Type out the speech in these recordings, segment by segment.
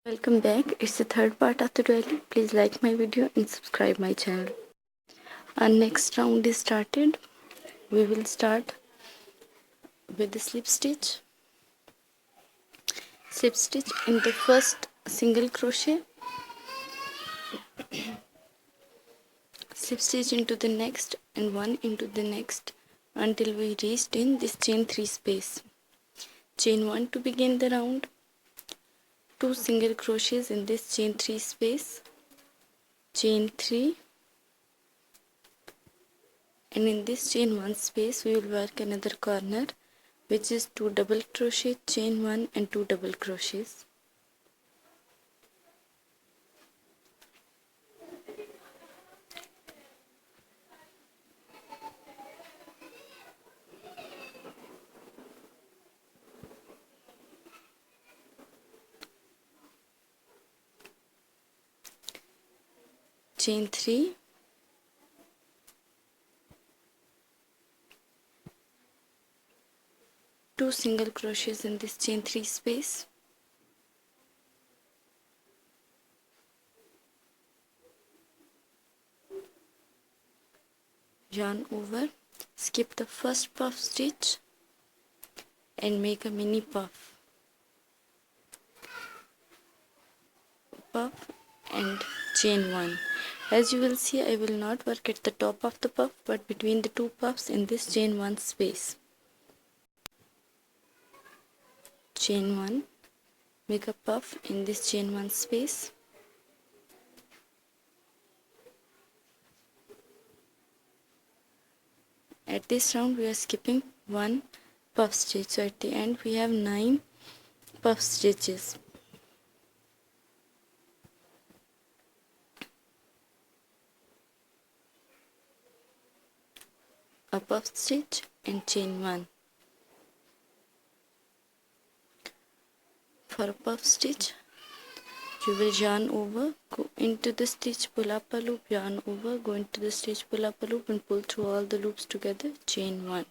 Welcome back. It's the third part of the doily. Please like my video and subscribe my channel. Our next round is started. We will start with the slip stitch. Slip stitch in the first single crochet. Slip stitch into the next and one into the next until we reached in this chain 3 space. Chain 1 to begin the round. 2 single crochets in this chain 3 space. Chain 3. And in this chain 1 space we will work another corner, which is 2 double crochet, chain 1 and 2 double crochets. Chain 3. Two single crochets in this chain 3 space. Yarn over, skip the first puff stitch and make a mini puff. Puff and chain 1. As you will see, I will not work at the top of the puff but between the two puffs in this chain 1 space. Chain 1, make a puff in this chain 1 space. At this round we are skipping one puff stitch, so at the end we have 9 puff stitches. A puff stitch and chain 1. For a puff stitch, you will yarn over, go into the stitch, pull up a loop, yarn over, go into the stitch, pull up a loop and pull through all the loops together, chain 1.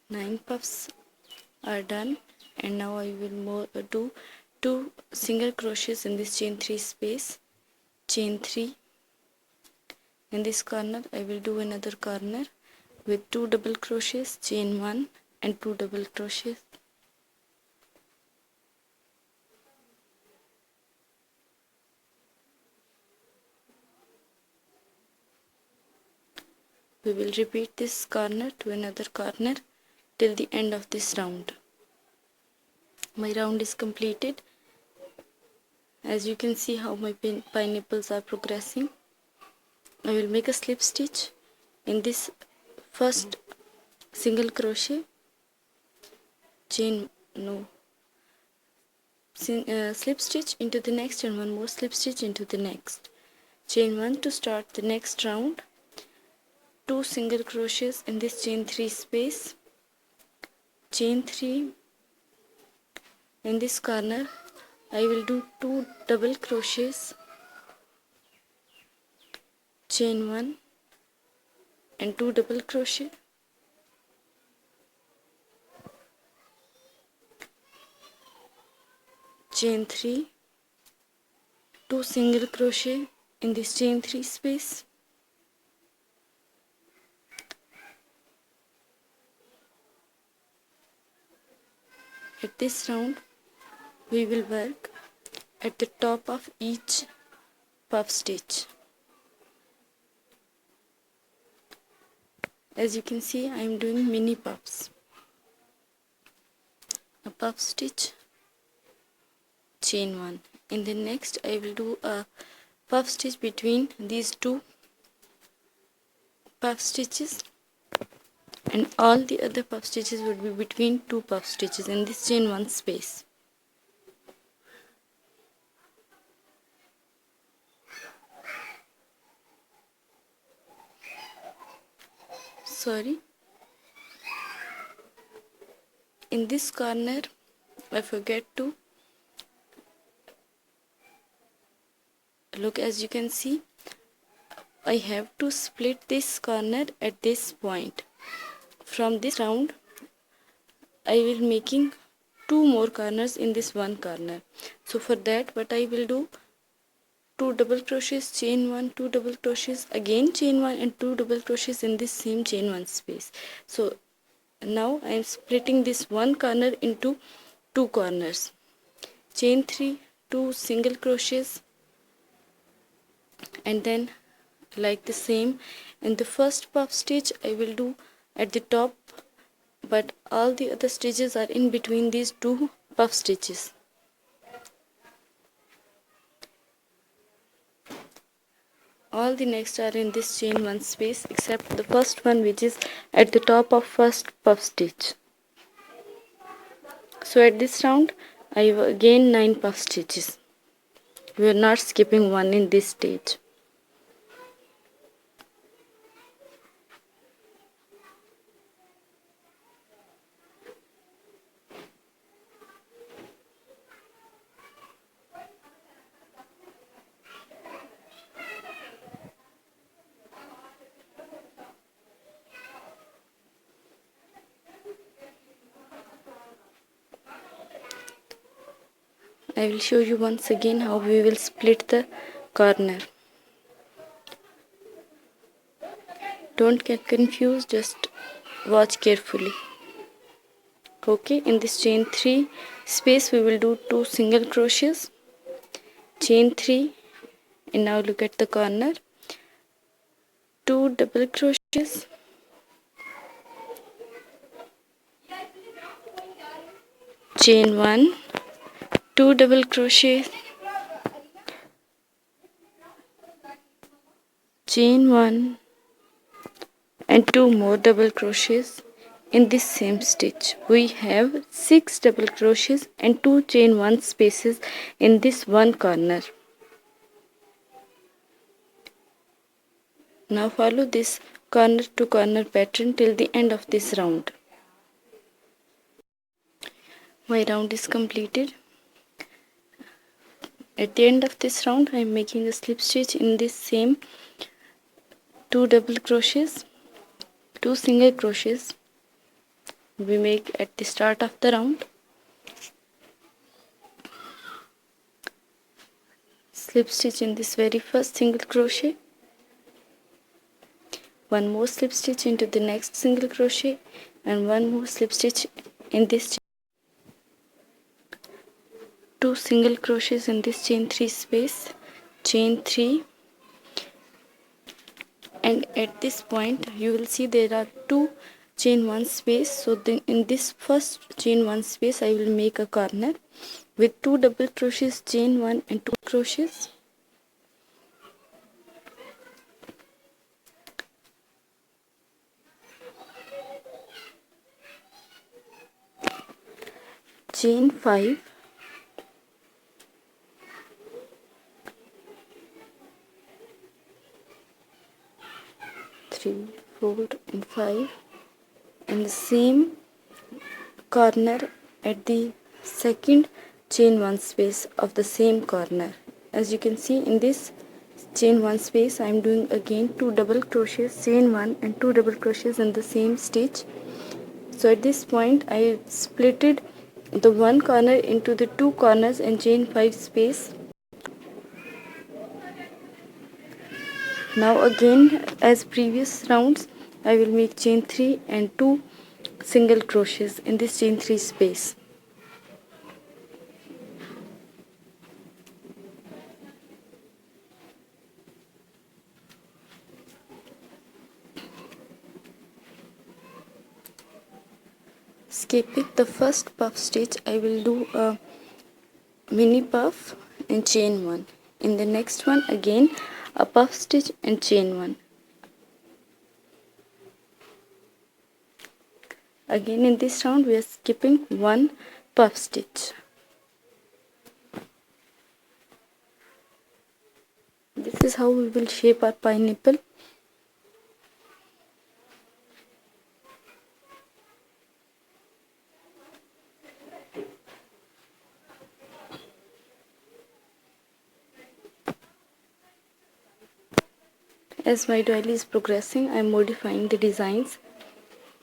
Nine puffs are done, and now I will do 2 single crochets in this chain 3 space. Chain 3. In this corner I will do another corner with 2 double crochets, chain 1 and 2 double crochets. We will repeat this corner to another corner till the end of this round. My round is completed. As you can see how my pineapples are progressing. I will make a slip stitch in this first single crochet, slip stitch into the next and one more slip stitch into the next. Chain 1 to start the next round. 2 single crochets in this chain 3 space. Chain 3. In this corner I will do 2 double crochets, chain 1 and 2 double crochet. Chain 3, 2 single crochet in this chain 3 space. At this round we will work at the top of each puff stitch. As you can see, I am doing mini puffs. A puff stitch, chain 1. In the next I will do a puff stitch between these two puff stitches, and all the other puff stitches would be between two puff stitches in this chain 1 space. In this corner I forget to look. As you can see, I have to split this corner at this point. From this round I will making two more corners in this one corner. So for that what I will do, 2 double crochets, chain 1, 2 double crochets, again chain 1 and 2 double crochets in this same chain 1 space. So now I am splitting this one corner into two corners. Chain 3, 2 single crochets, and then like the same in the first puff stitch I will do at the top, but all the other stitches are in between these two puff stitches. All the next are in this chain 1 space except the first one, which is at the top of first puff stitch. So at this round I have again 9 puff stitches. We are not skipping one in this stage. I will show you once again how we will split the corner. Don't get confused, just watch carefully. Okay, in this chain 3 space we will do 2 single crochets, chain 3, and now look at the corner, 2 double crochets, chain 1, 2 double crochets, chain 1 and 2 more double crochets in this same stitch. We have 6 double crochets and 2 chain 1 spaces in this one corner. Now follow this corner to corner pattern till the end of this round. My round is completed. At the end of this round I am making a slip stitch in this same 2 double crochets, 2 single crochets we make at the start of the round, slip stitch in this very first single crochet, one more slip stitch into the next single crochet, and one more slip stitch in this 2 single crochets in this chain 3 space, chain 3, and at this point you will see there are 2 chain 1 space. So then in this first chain 1 space I will make a corner with 2 double crochets, chain 1 and 2 crochets, chain 5, 3, 4 and 5, and the same corner at the second chain 1 space of the same corner. As you can see in this chain 1 space I am doing again 2 double crochets, chain 1 and 2 double crochets in the same stitch. So at this point I splitted the one corner into the two corners and chain 5 space. Now again as previous rounds I will make chain 3 and 2 single crochets in this chain 3 space. Skipping the first puff stitch I will do a mini puff and chain 1. In the next one again a puff stitch and chain 1. Again in this round we are skipping one puff stitch. This is how we will shape our pineapple. as my doily is progressing, I am modifying the designs.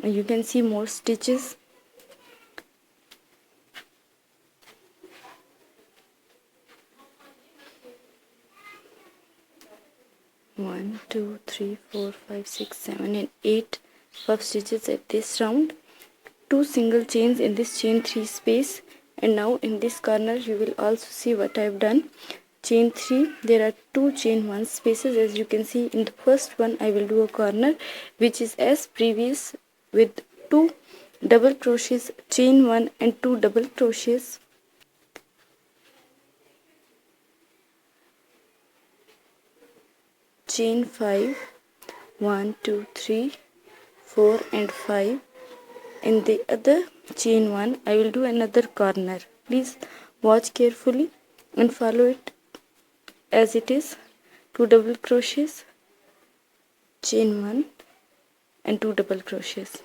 You can see more stitches. One, two, three, four, five, six, 7 and 8 puff stitches at this round. 2 single chains in this chain 3 space, and now in this corner you will also see what I have done. Chain 3, there are 2 chain 1 spaces. As you can see, in the first one I will do a corner which is as previous with 2 double crochets, chain 1 and 2 double crochets. Chain 5, 1, 2, 3, 4 and 5. In the other chain 1 I will do another corner. Please watch carefully and follow it as it is. 2 double crochets, chain 1 and 2 double crochets.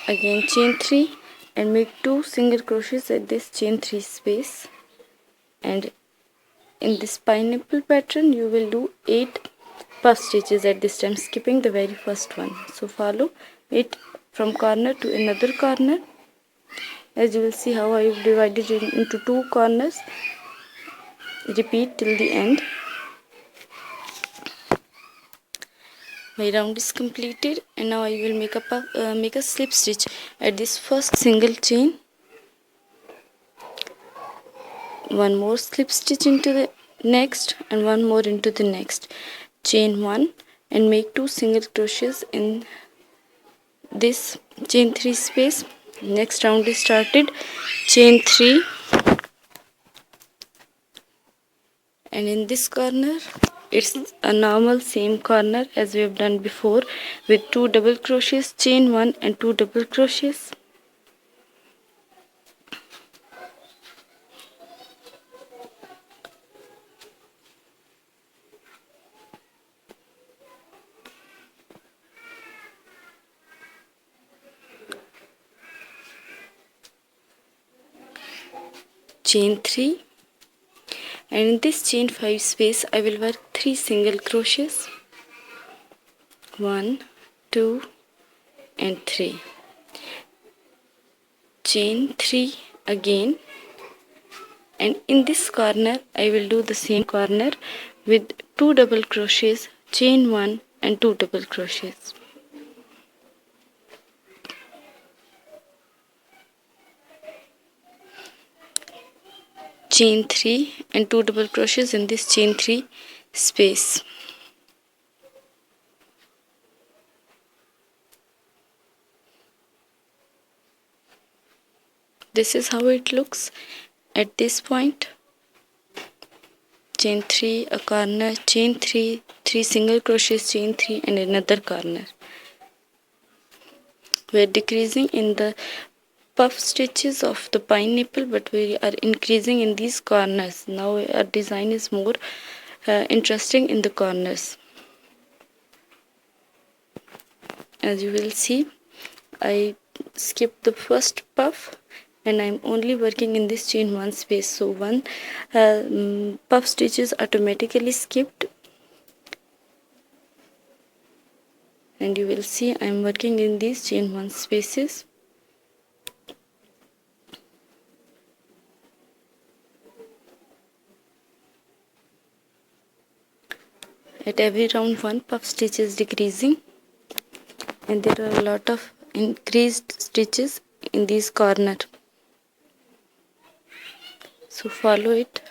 Again chain 3 and make 2 single crochets at this chain 3 space, and in this pineapple pattern you will do 8 puff stitches at this time, skipping the very first one. So follow it from corner to another corner. As you will see how I have divided it into 2 corners. Repeat till the end. My round is completed, and now I will make a slip stitch at this first single chain. One more slip stitch into the next and one more into the next. Chain 1 and make 2 single crochets in this chain 3 space. Next round is started. Chain 3, and in this corner it's a normal same corner as we have done before with 2 double crochets, chain 1 and 2 double crochets. Chain 3, and in this chain 5 space I will work 3 single crochets. 1, 2 and 3. Chain 3 again, and in this corner I will do the same corner with 2 double crochets, chain 1 and 2 double crochets. Chain 3 and 2 double crochets in this chain 3 space. This is how it looks at this point. Chain 3, a corner, chain 3, 3 single crochets, chain 3 and another corner. We are decreasing in the puff stitches of the pineapple, but we are increasing in these corners. Now our design is more interesting in the corners. As you will see, I skipped the first puff and I am only working in this chain 1 space, so one puff stitch is automatically skipped, and you will see I am working in these chain 1 spaces. At every round, 1 puff stitch is decreasing, and there are a lot of increased stitches in these corner. So follow it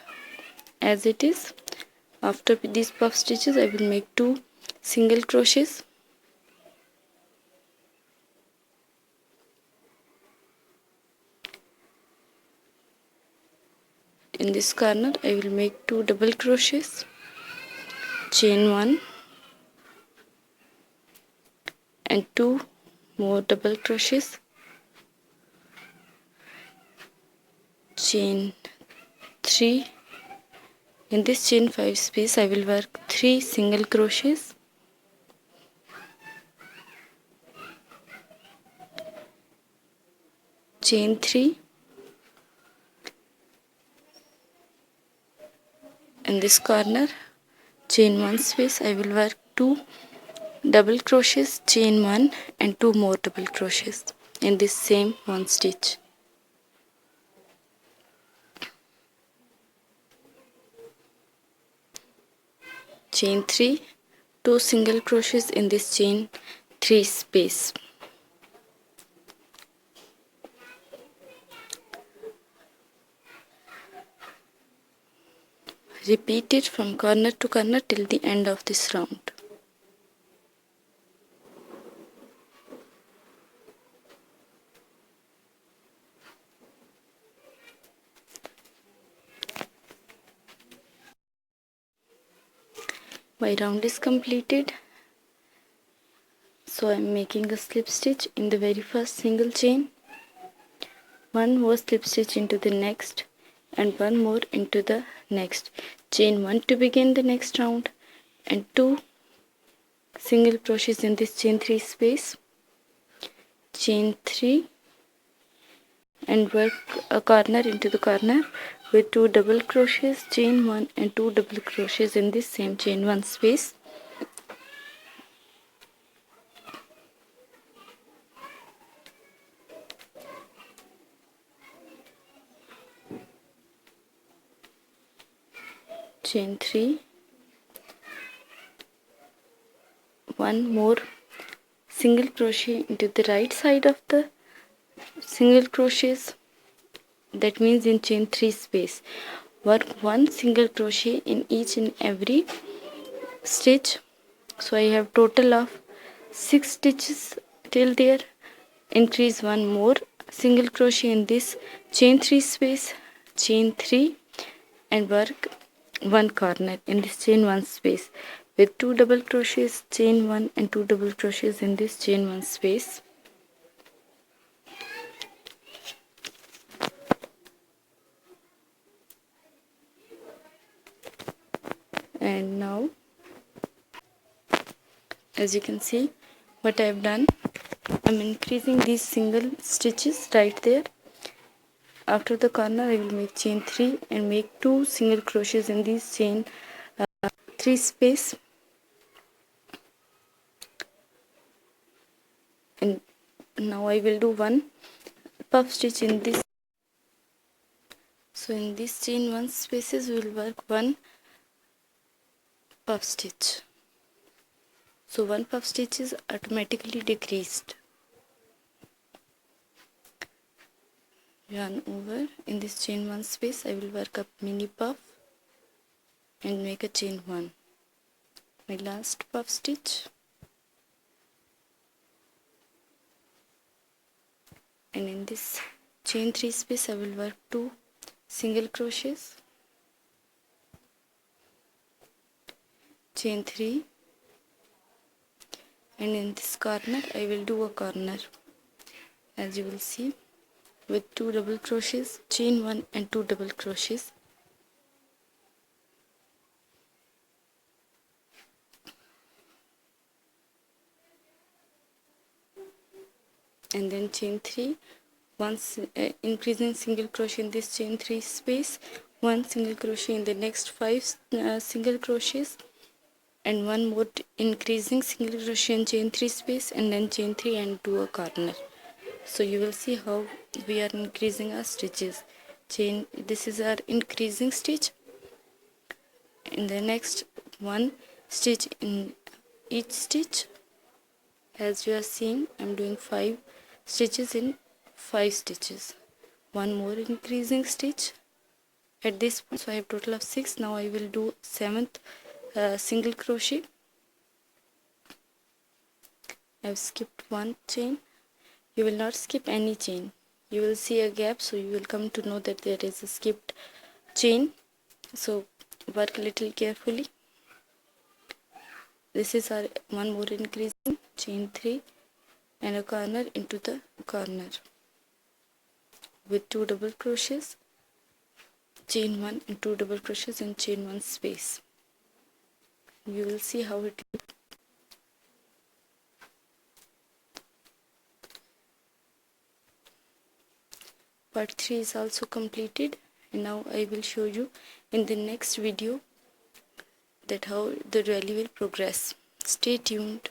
as it is. After these puff stitches I will make 2 single crochets. In this corner I will make 2 double crochets, chain 1 and 2 more double crochets, chain 3. In this chain 5 space I will work 3 single crochets, chain 3, in this corner, chain 1 space, I will work 2 double crochets, chain 1 and 2 more double crochets in this same one stitch. Chain 3, 2 single crochets in this chain 3 space. Repeat it from corner to corner till the end of this round. My round is completed. So I am making a slip stitch in the very first single chain, one more slip stitch into the next, and one more into the next. Chain 1 to begin the next round, and 2 single crochets in this chain 3 space, chain 3, and work a corner into the corner with 2 double crochets, chain 1 and 2 double crochets in this same chain 1 space. Chain 3, one more single crochet into the right side of the single crochets, that means in chain 3 space. Work 1 single crochet in each and every stitch. So I have total of 6 stitches till there. Increase one more single crochet in this chain 3 space, chain 3, and work one corner in this chain 1 space with 2 double crochets, chain 1 and 2 double crochets in this chain 1 space. And now, as you can see what I have done, I'm increasing these single stitches right there. After the corner I will make chain 3 and make 2 single crochets in this chain 3 space, and now I will do one puff stitch in this. So in this chain 1 spaces we will work one puff stitch. So one puff stitch is automatically decreased. Yarn over. In this chain 1 space I will work up mini puff and make a chain 1. My last puff stitch, and in this chain 3 space I will work 2 single crochets, chain 3, and in this corner I will do a corner, as you will see, with 2 double crochets, chain 1 and 2 double crochets, and then chain 3, once increasing single crochet in this chain 3 space, 1 single crochet in the next 5 single crochets, and one more increasing single crochet in chain 3 space, and then chain 3 and do a corner. So you will see how we are increasing our stitches. This is our increasing stitch. In the next one stitch in each stitch, as you are seeing, I'm doing 5 stitches in 5 stitches. One more increasing stitch at this point, so I have total of 6. Now I will do 7th single crochet. I have skipped one chain. You will not skip any chain. You will see a gap, so you will come to know that there is a skipped chain. So work a little carefully. This is our one more increasing, chain 3 and a corner into the corner with 2 double crochets, chain 1 and 2 double crochets in chain 1 space. You will see how it is. Part 3 is also completed, and now I will show you in the next video that how the doily will progress. Stay tuned.